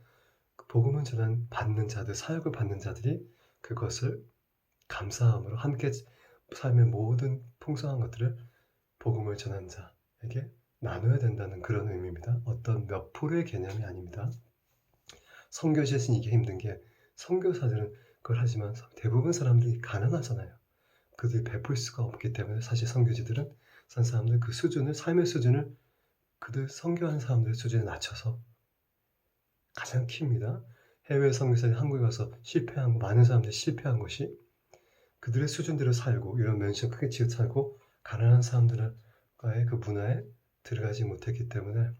복음을 받는 자들, 사역을 받는 자들이 그것을 감사함으로 함께 삶의 모든 풍성한 것들을 복음을 전하는 자에게 나눠야 된다는 그런 의미입니다. 어떤 몇 프로의 개념이 아닙니다. 선교지에서는 이게 힘든 게 선교사들은 그걸 하지만 대부분 사람들이 가난하잖아요. 그들이 베풀 수가 없기 때문에 사실 선교지들은 산 사람들 그 수준을 삶의 수준을 그들 선교하는 사람들의 수준에 낮춰서 가장 키입니다. 해외 선교사들이 한국에 와서 실패한 많은 사람들이 실패한 것이 그들의 수준대로 살고 이런 맨션 크게 지어 살고 가난한 사람들과의 그 문화에 들어가지 못했기 때문에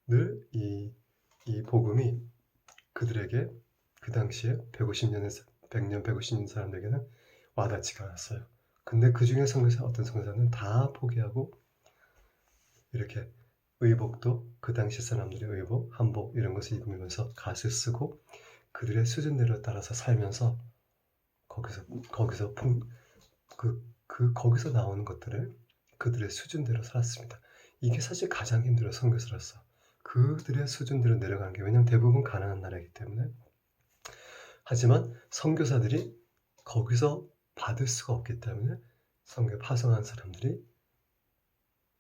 늘 이 복음이 그들에게 그 당시에 100년, 150년 사람들에게는 와닿지가 않았어요. 근데 그 중에 어떤 선교사는 다 포기하고 이렇게 의복도 그 당시 사람들의 의복, 한복 이런 것을 입으면서 갓을 쓰고 그들의 수준대로 따라서 살면서 거기서 나오는 것들을 그들의 수준대로 살았습니다. 이게 사실 가장 힘들어 선교사로서 그들의 수준대로 내려가는 게 왜냐하면 대부분 가난한 나라이기 때문에 하지만 선교사들이 거기서 받을 수가 없기 때문에 선교 파송한 사람들이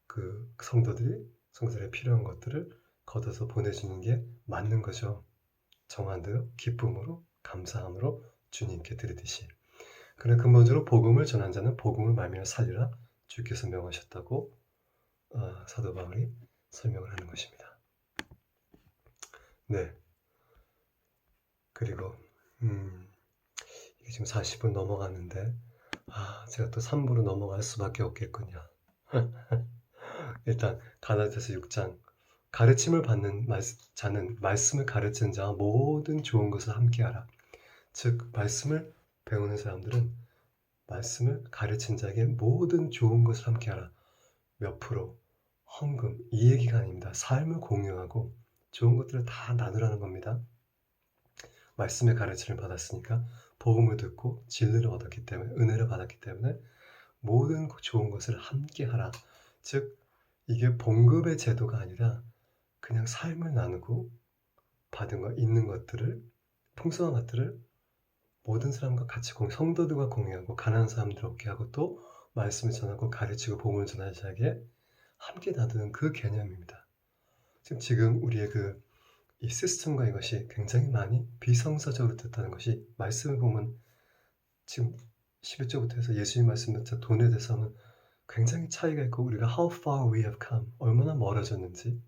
그 성도들의 필요한 것들을 걷어서 보내주는 게 맞는 거죠. 정한 대로 기쁨으로 감사함으로 주님께 드리듯이. 그러나 근본적으로 복음을 전한 자는 복음을 말미암아 살리라 주께서 명하셨다고 사도 바울이 설명을 하는 것입니다. 네. 그리고 이게 지금 40분 넘어갔는데 제가 또 3부로 넘어갈 수밖에 없겠군요. 일단 갈라디아서 6장 가르침을 받는 자는 말씀을 가르치는 자와 모든 좋은 것을 함께하라. 즉 말씀을 배우는 사람들은 말씀을 가르친 자에게 모든 좋은 것을 함께하라. 몇 프로 헌금 이 얘기가 아닙니다. 삶을 공유하고 좋은 것들을 다 나누라는 겁니다. 말씀의 가르침을 받았으니까 복음을 듣고 진리를 얻었기 때문에 은혜를 받았기 때문에 모든 좋은 것을 함께하라. 즉 이게 봉급의 제도가 아니라 그냥 삶을 나누고 받은 것, 있는 것들을 풍성한 것들을 모든 사람과 같이 성도들과 공유하고 가난한 사람들 얻게 하고 또 말씀을 전하고 가르치고 복음을 전하는 자에게 함께 나누는 그 개념입니다. 지금 우리의 이 시스템과 이것이 굉장히 많이 비성서적으로 됐다는 것이 말씀을 보면 지금 11절부터 해서 예수님 말씀부터 돈에 대해서는 굉장히 차이가 있고 우리가 how far we have come 얼마나 멀어졌는지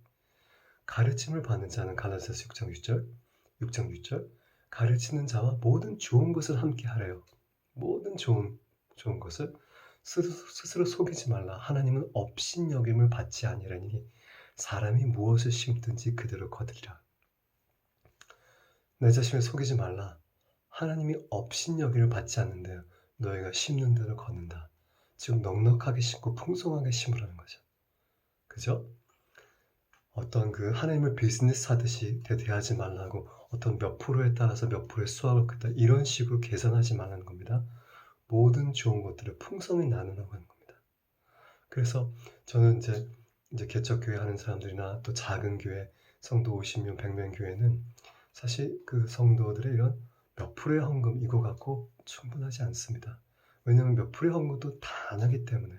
가르침을 받는 자는 갈라디아서 6장 6절 가르치는 자와 모든 좋은 것을 함께 하래요. 모든 좋은 것을 스스로 속이지 말라. 하나님은 업신여김을 받지 아니하니 사람이 무엇을 심든지 그대로 거두리라. 내 자신을 속이지 말라. 하나님이 업신여김을 받지 않는데 너희가 심는 대로 거둔다. 즉 넉넉하게 심고 풍성하게 심으라는 거죠. 그죠? 어떤 하나님을 비즈니스 하듯이 대하지 말라고 어떤 몇 프로에 따라서 몇 프로의 수확을 그다 이런 식으로 계산하지 말라는 겁니다. 모든 좋은 것들을 풍성히 나누라고 하는 겁니다. 그래서 저는 이제 개척교회 하는 사람들이나 또 작은 교회 성도 50명, 100명 교회는 사실 그 성도들의 이런 몇 프로의 헌금 이거 갖고 충분하지 않습니다. 왜냐하면 몇 프로의 헌금도 다 안 하기 때문에.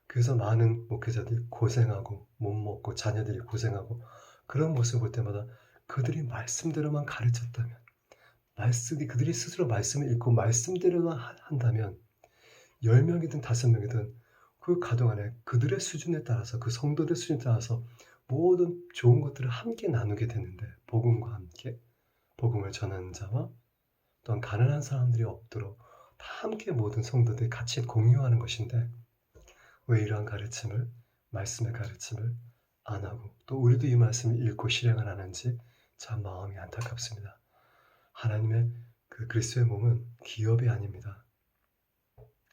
그래서 많은 목회자들이 고생하고 못 먹고 자녀들이 고생하고 그런 모습을 볼 때마다 그들이 말씀대로만 가르쳤다면 그들이 스스로 말씀을 읽고 말씀대로만 한다면 10명이든 5명이든 그 가정 안에 그들의 수준에 따라서 그 성도들 수준에 따라서 모든 좋은 것들을 함께 나누게 되는데 복음과 함께 복음을 전하는 자와 또한 가난한 사람들이 없도록 다 함께 모든 성도들이 같이 공유하는 것인데 왜 이러한 가르침을 말씀의 가르침을 안 하고 또 우리도 이 말씀을 읽고 실행을 안 하는지 참 마음이 안타깝습니다. 하나님의 그리스도의 몸은 기업이 아닙니다.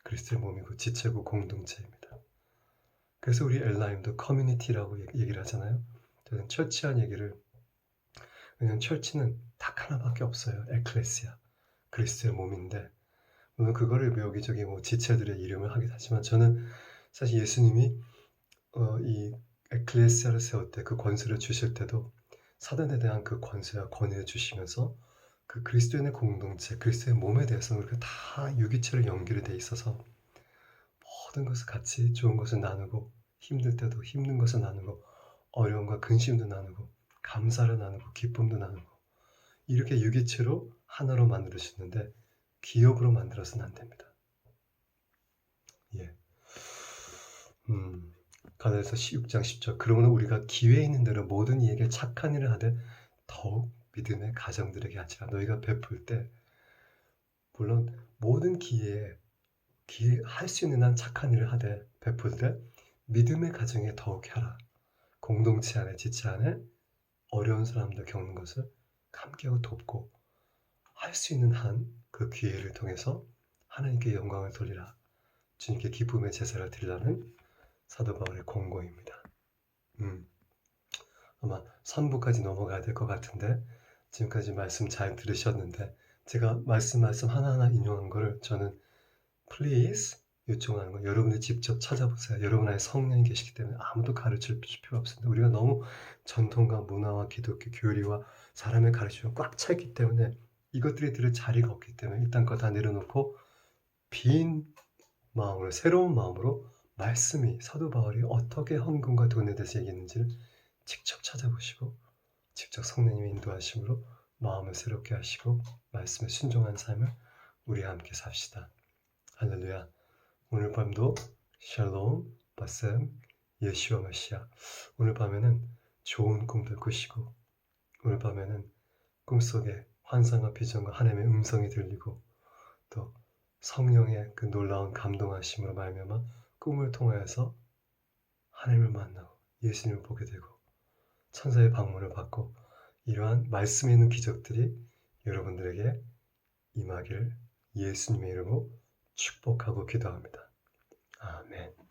그리스도의 몸이고 지체고 공동체입니다. 그래서 우리 엘라임도 커뮤니티라고 얘기를 하잖아요. 저는 처치한 얘기를 왜냐하면 처치는 딱 하나밖에 없어요. 에클레시아 그리스도의 몸인데 물론 그거를 여기저기 지체들의 이름을 하긴 하지만 저는 사실 예수님이 이 에클레시아를 세울 때 그 권세를 주실 때도 사단에 대한 그 권세와 권위를 주시면서 그 그리스도인의 공동체, 그리스도의 몸에 대해서는 우리가 다 유기체로 연결이 돼 있어서 모든 것을 같이 좋은 것을 나누고 힘들 때도 힘든 것을 나누고 어려움과 근심도 나누고 감사를 나누고 기쁨도 나누고 이렇게 유기체로 하나로 만들어주는데 기업으로 만들어서는 안 됩니다. 예. 갈라디아서 6장 10절 그러므로 우리가 기회 있는 대로 모든 이에게 착한 일을 하되 더욱 믿음의 가정들에게 하지라. 너희가 베풀 때 물론 모든 기회에 할 수 있는 한 착한 일을 하되 베풀 때 믿음의 가정에 더욱 하라. 공동체 안에 지체 안에 어려운 사람들 겪는 것을 함께하고 돕고 할 수 있는 한 그 기회를 통해서 하나님께 영광을 돌리라. 주님께 기쁨의 제사를 드리라는 사도 바울의 권고입니다. 아마 3부까지 넘어가야 될 것 같은데 지금까지 말씀 잘 들으셨는데 제가 말씀 하나하나 인용한 거를 저는 please 요청하는 거 여러분들 직접 찾아보세요. 여러분 안에 성령이 계시기 때문에 아무도 가르칠 필요 없습니다. 우리가 너무 전통과 문화와 기독교 교리와 사람의 가르침이 꽉 차 있기 때문에 이것들이 들을 자리가 없기 때문에 일단 그거 다 내려놓고 빈 마음으로 새로운 마음으로 말씀이 사도 바울이 어떻게 헌금과 돈에 대해서 얘기했는지를 직접 찾아보시고 직접 성령님의 인도하심으로 마음을 새롭게 하시고 말씀에 순종한 삶을 우리 함께 삽시다. 할렐루야. 오늘 밤도 샬롬, 바셈, 예슈아 메시아. 오늘 밤에는 좋은 꿈들 꾸시고 오늘 밤에는 꿈속에 환상과 비전과 하나님의 음성이 들리고 또 성령의 그 놀라운 감동하심으로 말미암아 꿈을 통하여서 하나님을 만나고 예수님을 보게 되고 천사의 방문을 받고 이러한 말씀에 있는 기적들이 여러분들에게 임하기를 예수님의 이름으로 축복하고 기도합니다. 아멘.